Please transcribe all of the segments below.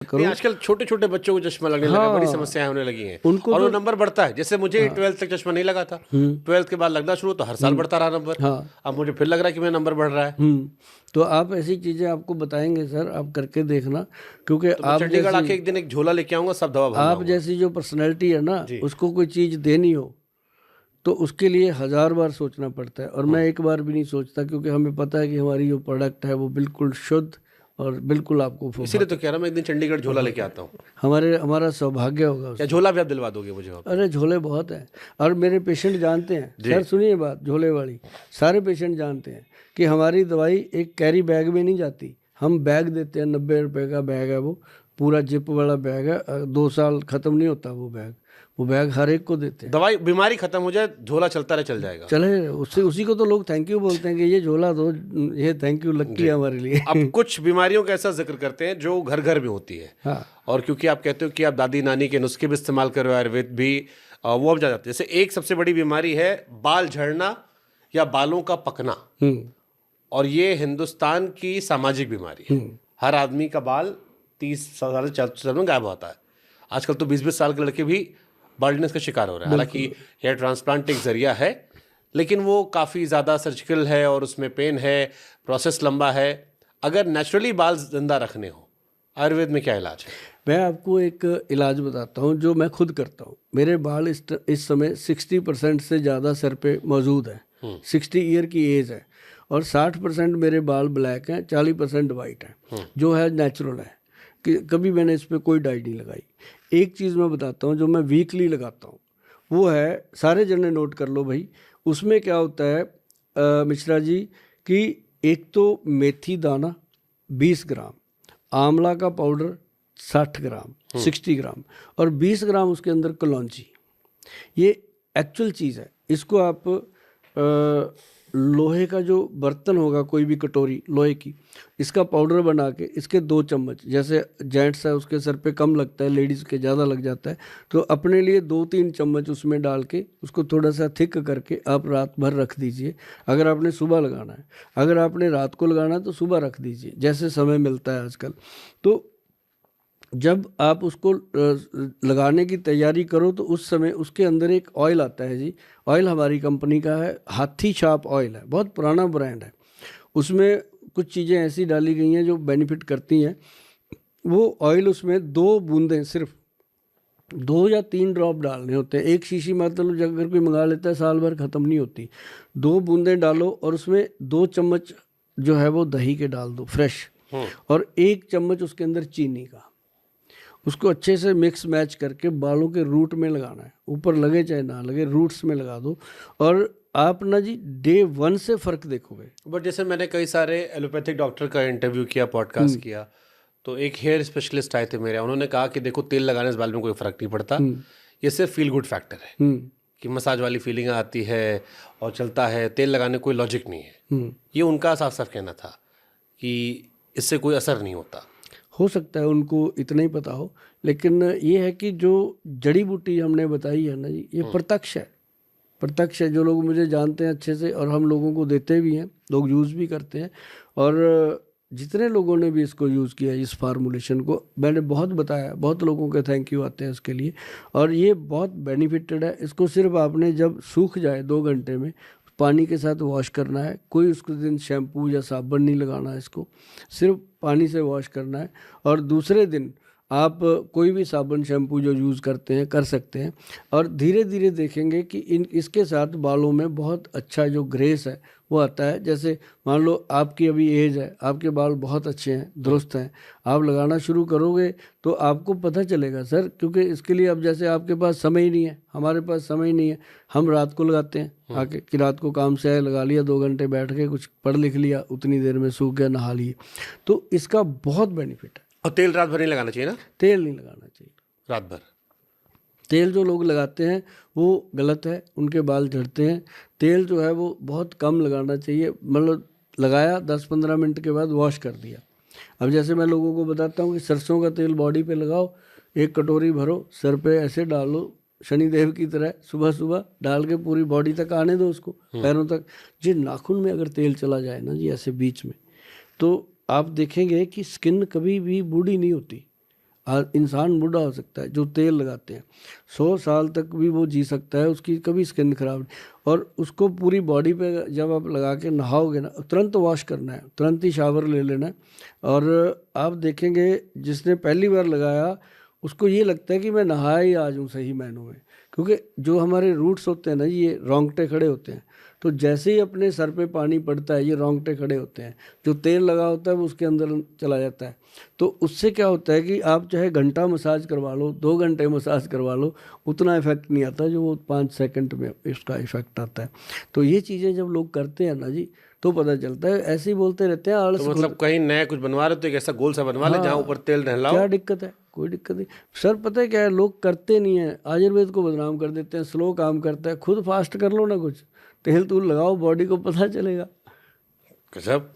नहीं, आजकल छोटे छोटे बच्चों को चश्मा लगने लगा, बड़ी समस्याएं होने लगी हैं उनको और वो तो नंबर बढ़ता है। जैसे मुझे 12th तक चश्मा नहीं लगा था, 12th के बाद लगना शुरू तो हर साल बढ़ता रहा नंबर। अब मुझे फिर लग रहा है कि मेरा नंबर बढ़ रहा है। तो आप ऐसी चीजें आपको बताएंगे सर, आप करके देखना, क्योंकि तो मैं आप चंडीगढ़ आके जैसी एक दिन एक झोला लेके आऊंगा, सब दवा आप भरवाऊंगा। जैसी जो पर्सनैलिटी है ना, जी। उसको कोई चीज देनी हो तो उसके लिए 1000 बार सोचना पड़ता है, और मैं एक बार भी नहीं सोचता, क्योंकि हमें पता है कि हमारी जो प्रोडक्ट है वो बिल्कुल शुद्ध और बिल्कुल आपको इसीलिए तो कह रहा हूं, मैं एक दिन चंडीगढ़ झोला लेके आता हूँ। हमारा सौभाग्य होगा या उससे। झोला भी आप दिलवा दोगे मुझे वहाँ पे? अरे झोले बहुत हैं, और मेरे पेशेंट जानते हैं जी। सर, सुनिए बात झोले वाली, सारे पेशेंट जानते हैं कि हमारी दवाई एक कैरी बैग में नहीं जाती, हम बैग देते हैं, 90 रुपए का बैग है वो, पूरा जिप वाला बैग है, 2 साल ख़त्म नहीं होता वो बैग हर एक को देते हैं। दवाई बीमारी खत्म हो जाए, झोला चलता रहे, चल जाएगा। चले उसी को तो लोग थैंक यू बोलते हैं कि ये झोला दो, ये थैंक यू लक्की है हमारे लिए। अब कुछ बीमारियों का ऐसा जिक्र करते हैं जो घर घर में होती है। हाँ। और क्योंकि आप कहते हो कि आप दादी नानी के नुस्खे भी इस्तेमाल कर रहे हो, आयुर्वेद भी, वो अब जा जाते हैं। जैसे एक सबसे बड़ी बीमारी है बाल झड़ना या बालों का पकना, और ये हिंदुस्तान की सामाजिक बीमारी है। हर आदमी का बाल 30 साल 40 साल में गायब होता है। आजकल तो 20-20 साल के लड़के भी बाल्डनेस का शिकार हो रहे हैं। हालांकि हेयर ट्रांसप्लांट एक जरिया है, लेकिन वो काफ़ी ज़्यादा सर्जिकल है और उसमें पेन है, प्रोसेस लंबा है। अगर नेचुरली बाल जिंदा रखने हो, आयुर्वेद में क्या इलाज है? मैं आपको एक इलाज बताता हूँ जो मैं खुद करता हूँ। मेरे बाल इस समय 60% से ज़्यादा सर पे मौजूद है, 60 ईयर की एज है, और 60% मेरे बाल ब्लैक हैं, 40% वाइट है, जो है नेचुरल है, कि कभी मैंने इस पर कोई डाई नहीं लगाई। एक चीज़ मैं बताता हूँ जो मैं वीकली लगाता हूँ, वो है, सारे जने नोट कर लो भाई, उसमें क्या होता है मिश्रा जी, कि एक तो मेथी दाना 20 ग्राम, आंवला का पाउडर 60 ग्राम, 60 ग्राम, और 20 ग्राम उसके अंदर कलौंजी। ये एक्चुअल चीज़ है। इसको आप लोहे का जो बर्तन होगा, कोई भी कटोरी लोहे की, इसका पाउडर बना के इसके 2 चम्मच, जैसे जेंट्स है उसके सर पे कम लगता है, लेडीज़ के ज़्यादा लग जाता है, तो अपने लिए 2-3 चम्मच उसमें डाल के उसको थोड़ा सा थिक करके आप रात भर रख दीजिए। अगर आपने सुबह लगाना है, अगर आपने रात को लगाना है तो सुबह रख दीजिए, जैसे समय मिलता है आजकल। तो जब आप उसको लगाने की तैयारी करो तो उस समय उसके अंदर एक ऑयल आता है जी, ऑयल हमारी कंपनी का है, हाथी छाप ऑयल है, बहुत पुराना ब्रांड है। उसमें कुछ चीज़ें ऐसी डाली गई हैं जो बेनिफिट करती हैं। वो ऑयल उसमें 2 बूंदें, सिर्फ 2 या 3 ड्रॉप डालने होते हैं। एक शीशी मतलब अगर कोई मंगा लेता है साल भर ख़त्म नहीं होती। 2 बूंदें डालो और उसमें 2 चम्मच जो है वो दही के डाल दो फ्रेश, और 1 चम्मच उसके अंदर चीनी का। उसको अच्छे से मिक्स मैच करके बालों के रूट में लगाना है, ऊपर लगे चाहे ना लगे, रूट्स में लगा दो, और आप ना जी डे 1 से फ़र्क देखोगे। बट जैसे मैंने कई सारे एलोपैथिक डॉक्टर का इंटरव्यू किया, पॉडकास्ट किया, तो एक हेयर स्पेशलिस्ट आए थे मेरे, उन्होंने कहा कि देखो तेल लगाने से बाल में कोई फ़र्क नहीं पड़ता, ये सिर्फ फील गुड फैक्टर है, कि मसाज वाली फीलिंग आती है और चलता है, तेल लगाने कोई लॉजिक नहीं है। ये उनका साफ साफ कहना था कि इससे कोई असर नहीं होता। हो सकता है उनको इतना ही पता हो, लेकिन ये है कि जो जड़ी बूटी हमने बताई है ना जी, ये प्रत्यक्ष है, प्रत्यक्ष है। जो लोग मुझे जानते हैं अच्छे से, और हम लोगों को देते भी हैं, लोग यूज़ भी करते हैं, और जितने लोगों ने भी इसको यूज़ किया, इस फार्मूलेशन को मैंने बहुत बताया, बहुत लोगों के थैंक यू आते हैं इसके लिए, और ये बहुत बेनिफिटेड है। इसको सिर्फ आपने जब सूख जाए 2 घंटे में पानी के साथ वॉश करना है, कोई उसके दिन शैम्पू या साबुन नहीं लगाना है, इसको सिर्फ पानी से वॉश करना है, और दूसरे दिन आप कोई भी साबुन शैम्पू जो यूज़ करते हैं कर सकते हैं, और धीरे धीरे देखेंगे कि इसके साथ बालों में बहुत अच्छा जो ग्रेस है वो आता है। जैसे मान लो आपकी अभी एज है, आपके बाल बहुत अच्छे हैं, दुरुस्त हैं, आप लगाना शुरू करोगे तो आपको पता चलेगा सर, क्योंकि इसके लिए अब जैसे आपके पास समय ही नहीं है, हमारे पास समय ही नहीं है, हम रात को लगाते हैं आके, कि रात को काम से आए, लगा लिया, 2 घंटे बैठ के कुछ पढ़ लिख लिया, उतनी देर में सूख गया, नहा लिए, तो इसका बहुत बेनिफिट है। और तेल रात भर नहीं लगाना चाहिए ना? तेल नहीं लगाना चाहिए रात भर। तेल जो लोग लगाते हैं वो गलत है, उनके बाल झड़ते हैं। तेल जो है वो बहुत कम लगाना चाहिए, मतलब लगाया 10-15 मिनट के बाद वॉश कर दिया। अब जैसे मैं लोगों को बताता हूँ कि सरसों का तेल बॉडी पे लगाओ, 1 कटोरी भरो, सर पे ऐसे डालो शनिदेव की तरह, सुबह सुबह डाल के पूरी बॉडी तक आने दो उसको, पैरों तक। जी नाखून में अगर तेल चला जाए ना जी ऐसे बीच में, तो आप देखेंगे कि स्किन कभी भी बूढ़ी नहीं होती, इंसान बूढ़ा हो सकता है जो तेल लगाते हैं, 100 साल तक भी वो जी सकता है, उसकी कभी स्किन खराब नहीं। और उसको पूरी बॉडी पे जब आप लगा के नहाओगे ना, तुरंत वॉश करना है, तुरंत ही शावर ले लेना है। और आप देखेंगे जिसने पहली बार लगाया उसको ये लगता है कि मैं नहाया ही आज हूँ सही मायनों में, क्योंकि जो हमारे रूट्स होते हैं ना, ये रोंगटे खड़े होते हैं। तो जैसे ही अपने सर पे पानी पड़ता है ये रोंगटे खड़े होते हैं, जो तेल लगा होता है वो उसके अंदर चला जाता है। तो उससे क्या होता है कि आप चाहे घंटा मसाज करवा लो, 2 घंटे मसाज करवा लो, उतना इफेक्ट नहीं आता जो वो 5 सेकंड में इसका इफेक्ट आता है। तो ये चीज़ें जब लोग करते हैं ना जी, तो पता चलता है। ऐसे ही बोलते रहते हैं आलस। तो मतलब कहीं नया कुछ बनवा रहे हो तो एक ऐसा गोल सा बनवा ले जहाँ ऊपर तेल नहलाओ। क्या दिक्कत है? कोई दिक्कत नहीं सर। पता है क्या है, लोग करते नहीं है, आयुर्वेद को बदनाम कर देते हैं, स्लो काम करता है। खुद फास्ट कर लो ना, कुछ तेल तूल लगाओ, बॉडी को पता चलेगा। गजब।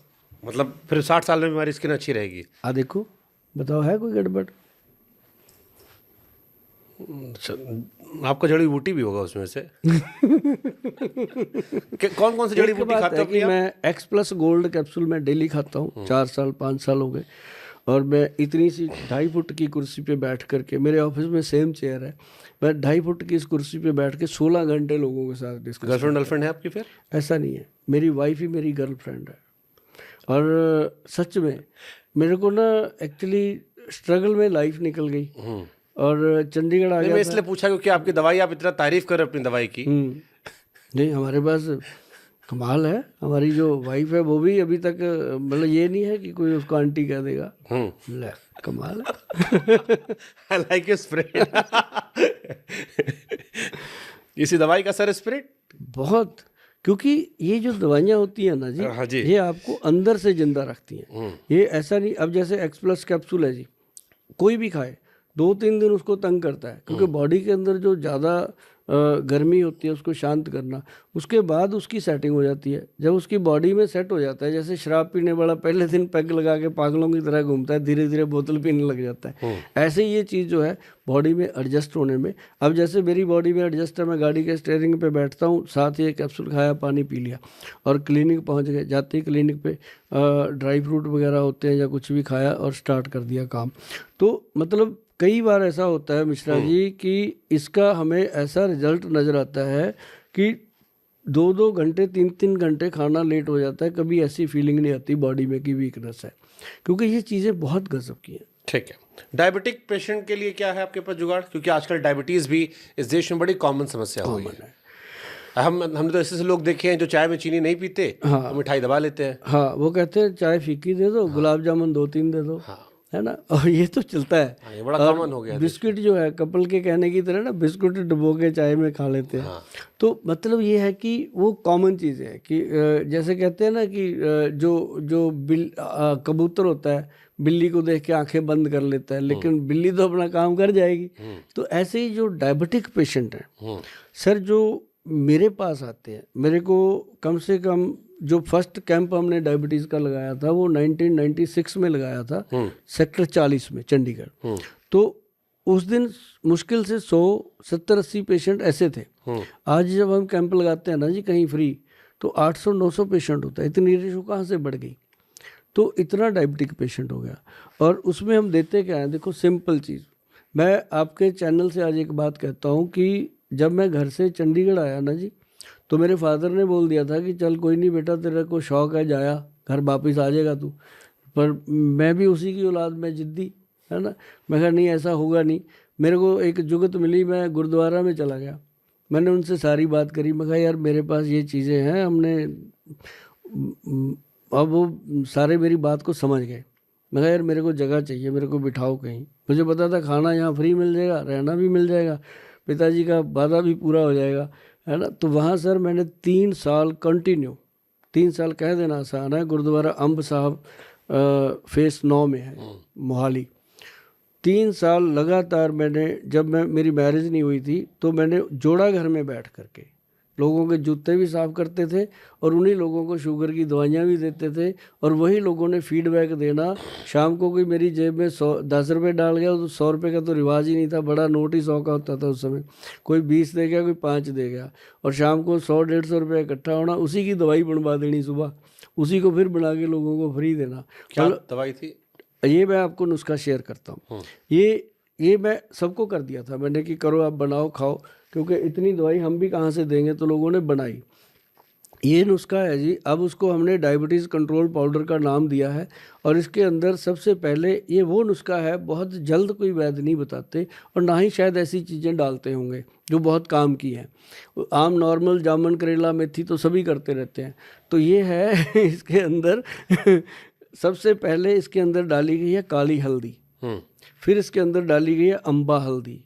मतलब फिर 60 साल में हमारी स्किन अच्छी रहेगी। देखो बताओ, है कोई गड़बड़? अच्छा, आपका जड़ी बूटी भी होगा उसमें से। कौन कौन सी जड़ी बूटी खाते हो? कि मैं एक्स+ गोल्ड कैप्सूल मैं डेली खाता हूँ, 4 साल 5 साल हो गए। और मैं इतनी सी 2.5 फुट की कुर्सी पे बैठ करके, मेरे ऑफिस में सेम चेयर है, मैं 2.5 फुट की इस कुर्सी पे बैठ के 16 घंटे लोगों के साथ डिस्कस। गर्लफ्रेंड है आपकी फिर? ऐसा नहीं है, मेरी वाइफ ही मेरी गर्लफ्रेंड है। और सच में मेरे को ना एक्चुअली स्ट्रगल में लाइफ निकल गई और चंडीगढ़ आ गया। मैं इसलिए पूछा क्योंकि आपकी दवाई, आप इतना तारीफ कर रहे हो अपनी दवाई की। नहीं, हमारे पास कमाल है। हमारी जो वाइफ है वो भी अभी तक, मतलब ये नहीं है कि कोई उसको आंटी कह देगा। ले, कमाल है। I like your spirit. इसी दवाई का सर स्पिरिट बहुत, क्योंकि ये जो दवाइयाँ होती हैं ना जी, हाँ जी, ये आपको अंदर से जिंदा रखती हैं। ये ऐसा नहीं, अब जैसे एक्स+ कैप्सूल है जी, कोई भी खाए 2-3 दिन उसको तंग करता है, क्योंकि बॉडी के अंदर जो ज़्यादा गर्मी होती है उसको शांत करना, उसके बाद उसकी सेटिंग हो जाती है। जब उसकी बॉडी में सेट हो जाता है, जैसे शराब पीने वाला पहले दिन पैग लगा के पागलों की तरह घूमता है, धीरे धीरे बोतल पीने लग जाता है, ऐसे ही ये चीज़ जो है बॉडी में एडजस्ट होने में, अब जैसे मेरी बॉडी में एडजस्ट है, मैं गाड़ी के स्टीयरिंग पे बैठता हूँ, साथ ही एक कैप्सूल खाया, पानी पी लिया और क्लिनिक पहुँच गए। जाते ही क्लिनिक पे ड्राई फ्रूट वगैरह होते हैं या कुछ भी खाया और स्टार्ट कर दिया काम। तो मतलब कई बार ऐसा होता है मिश्रा जी कि इसका हमें ऐसा रिजल्ट नज़र आता है कि 2-2 घंटे 3-3 घंटे खाना लेट हो जाता है, कभी ऐसी फीलिंग नहीं आती बॉडी में कि वीकनेस है, क्योंकि ये चीज़ें बहुत गजब की हैं। ठीक है। डायबिटिक पेशेंट के लिए क्या है आपके पास जुगाड़? क्योंकि आजकल डायबिटीज़ भी इस देश में बड़ी कॉमन समस्या हो गई है। हमने तो ऐसे लोग देखे हैं जो चाय में चीनी नहीं पीते, हाँ, तो मिठाई दबा लेते हैं। हाँ, वो कहते हैं चाय फीकी दे दो, गुलाब जामुन 2-3 दे दो, हाँ, है ना। और ये तो चलता है, हाँ, ये बड़ा कॉमन हो गया। बिस्किट जो है कपल के कहने की तरह ना, बिस्कुट डुबो के चाय में खा लेते हैं। हाँ। तो मतलब ये है कि वो कॉमन चीज़ है कि जैसे कहते हैं ना कि जो कबूतर होता है, बिल्ली को देख के आंखें बंद कर लेता है, लेकिन बिल्ली तो अपना काम कर जाएगी। तो ऐसे ही जो डायबिटिक पेशेंट हैं सर, जो मेरे पास आते हैं, मेरे को कम से कम जो फर्स्ट कैंप हमने डायबिटीज़ का लगाया था वो 1996 में लगाया था, सेक्टर 40 में चंडीगढ़। तो उस दिन मुश्किल से 100-70-80 पेशेंट ऐसे थे। आज जब हम कैंप लगाते हैं ना जी कहीं फ्री, तो 800-900 पेशेंट होता है। इतनी रेशो कहाँ से बढ़ गई? तो इतना डायबिटिक पेशेंट हो गया। और उसमें हम देते क्या है, देखो सिंपल चीज़, मैं आपके चैनल से आज एक बात कहता हूँ कि जब मैं घर से चंडीगढ़ आया ना जी, तो मेरे फादर ने बोल दिया था कि चल कोई नहीं बेटा, तेरे को शौक है, जाया घर वापस आ जाएगा तू। पर मैं भी उसी की औलाद, मैं जिद्दी, है ना। मैं कहा नहीं, ऐसा होगा नहीं। मेरे को एक जुगत मिली, मैं गुरुद्वारा में चला गया, मैंने उनसे सारी बात करी। मैं कहा यार मेरे पास ये चीज़ें हैं, हमने, अब वो सारे मेरी बात को समझ गए। मैं कहा यार मेरे को जगह चाहिए, मेरे को बिठाओ कहीं। मुझे पता था खाना यहाँ फ्री मिल जाएगा, रहना भी मिल जाएगा, पिताजी का वादा भी पूरा हो जाएगा, है ना। तो वहाँ सर मैंने 3 साल कंटिन्यू, 3 साल कह देना आसान है, गुरुद्वारा अम्ब साहब फेस 9 में है मोहाली। 3 साल लगातार मैंने, जब मेरी मैरिज नहीं हुई थी तो मैंने जोड़ा घर में बैठ करके लोगों के जूते भी साफ़ करते थे और उन्हीं लोगों को शुगर की दवाइयाँ भी देते थे, और वही लोगों ने फीडबैक देना। शाम को कोई मेरी जेब में 10 रुपये डाल गया, तो 100 रुपये का तो रिवाज ही नहीं था, बड़ा नोट ही 100 का होता था उस समय। कोई 20 दे गया, कोई 5 दे गया, और शाम को 100-150 रुपये इकट्ठा होना, उसी की दवाई बनवा देनी सुबह, उसी को फिर बना के लोगों को फ्री देना। क्या दवाई थी? ये मैं आपको नुस्खा शेयर करता हूँ। ये मैं सबको कर दिया था मैंने कि करो आप, बनाओ खाओ, क्योंकि इतनी दवाई हम भी कहाँ से देंगे, तो लोगों ने बनाई। ये नुस्खा है जी। अब उसको हमने डायबिटीज़ कंट्रोल पाउडर का नाम दिया है। और इसके अंदर सबसे पहले ये वो नुस्खा है, बहुत जल्द कोई वैद्य नहीं बताते और ना ही शायद ऐसी चीज़ें डालते होंगे जो बहुत काम की हैं। आम नॉर्मल जामुन, करेला, मेथी तो सभी करते रहते हैं। तो ये है इसके अंदर सबसे पहले इसके अंदर डाली गई है काली हल्दी, फिर इसके अंदर डाली गई है अम्बा हल्दी,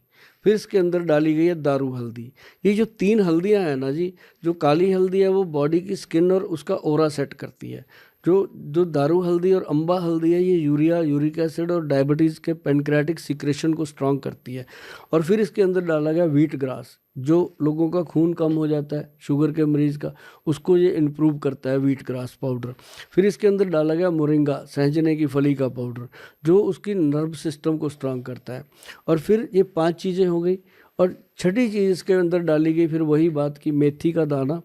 फिर इसके अंदर डाली गई है दारू हल्दी। ये जो 3 हल्दियां हैं ना जी, जो काली हल्दी है वो बॉडी की स्किन और उसका ओरा सेट करती है। जो दारू हल्दी और अम्बा हल्दी है, ये यूरिया, यूरिक एसिड और डायबिटीज़ के पेनक्रियाटिक सीक्रेशन को स्ट्रॉन्ग करती है। और फिर इसके अंदर डाला गया व्हीट ग्रास, जो लोगों का खून कम हो जाता है, शुगर के मरीज़ का, उसको ये इम्प्रूव करता है व्हीट ग्रास पाउडर। फिर इसके अंदर डाला गया मोरिंगा, सहजने की फली का पाउडर, जो उसकी नर्व सिस्टम को स्ट्रॉन्ग करता है। और फिर ये 5 चीज़ें हो गई। और छठी चीज़ इसके अंदर डाली गई फिर वही बात कि मेथी का दाना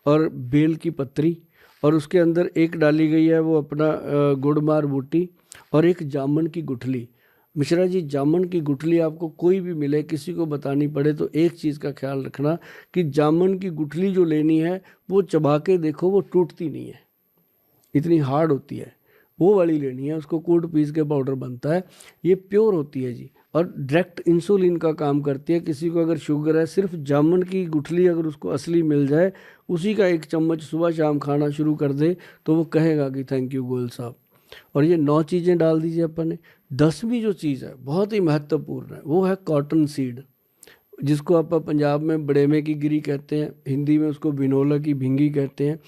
और बेल की पत्री, और उसके अंदर एक डाली गई है वो अपना गुड़मार बूटी, और एक जामुन की गुठली। मिश्रा जी, जामुन की गुठली आपको कोई भी मिले, किसी को बतानी पड़े, तो एक चीज़ का ख्याल रखना कि जामुन की गुठली जो लेनी है वो चबा के देखो, वो टूटती नहीं है, इतनी हार्ड होती है, वो वाली लेनी है। उसको कूट पीस के पाउडर बनता है, ये प्योर होती है जी, और डायरेक्ट इंसुलिन का काम करती है। किसी को अगर शुगर है, सिर्फ जामुन की गुठली अगर उसको असली मिल जाए, उसी का 1 चम्मच सुबह शाम खाना शुरू कर दे, तो वो कहेगा कि थैंक यू गोयल साहब। और ये 9 चीज़ें डाल दीजिए अपन ने। 10वीं जो चीज़ है बहुत ही महत्वपूर्ण है, वो है कॉटन सीड, जिसको आप पंजाब में बड़ेमे की गिरी कहते हैं, हिंदी में उसको बिनोला की भिंगी कहते हैं।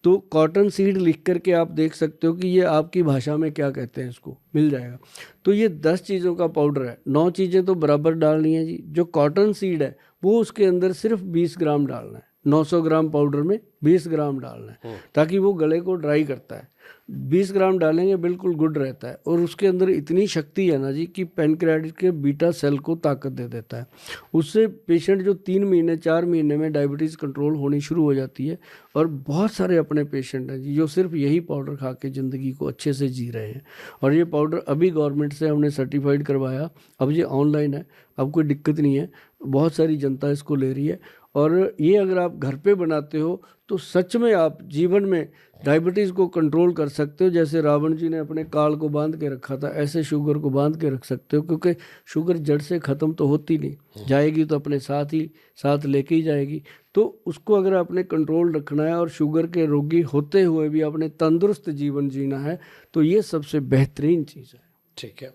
तो कॉटन सीड लिख करके आप देख सकते हो कि ये आपकी भाषा में क्या कहते हैं, इसको मिल जाएगा। तो ये 10 चीज़ों का पाउडर है। 9 चीज़ें तो बराबर डालनी है जी। जो कॉटन सीड है वो उसके अंदर सिर्फ 20 ग्राम डालना है। 900 ग्राम पाउडर में 20 ग्राम डालना है, ताकि वो गले को ड्राई करता है। 20 ग्राम डालेंगे, बिल्कुल गुड रहता है। और उसके अंदर इतनी शक्ति है ना जी कि पेनक्रियाटिस के बीटा सेल को ताकत दे देता है। उससे पेशेंट जो 3 महीने 4 महीने में डायबिटीज़ कंट्रोल होनी शुरू हो जाती है। और बहुत सारे अपने पेशेंट हैं जी जो सिर्फ यही पाउडर खा के ज़िंदगी को अच्छे से जी रहे हैं। और ये पाउडर अभी गवर्नमेंट से हमने सर्टिफाइड करवाया, अब ये ऑनलाइन है, अब कोई दिक्कत नहीं है, बहुत सारी जनता इसको ले रही है। और ये अगर आप घर पे बनाते हो तो सच में आप जीवन में डायबिटीज़ को कंट्रोल कर सकते हो। जैसे रावण जी ने अपने काल को बांध के रखा था, ऐसे शुगर को बांध के रख सकते हो, क्योंकि शुगर जड़ से ख़त्म तो होती नहीं, जाएगी तो अपने साथ लेके ही जाएगी। तो उसको अगर आपने कंट्रोल रखना है और शुगर के रोगी होते हुए भी आपने तंदुरुस्त जीवन जीना है, तो ये सबसे बेहतरीन चीज़ है। ठीक है।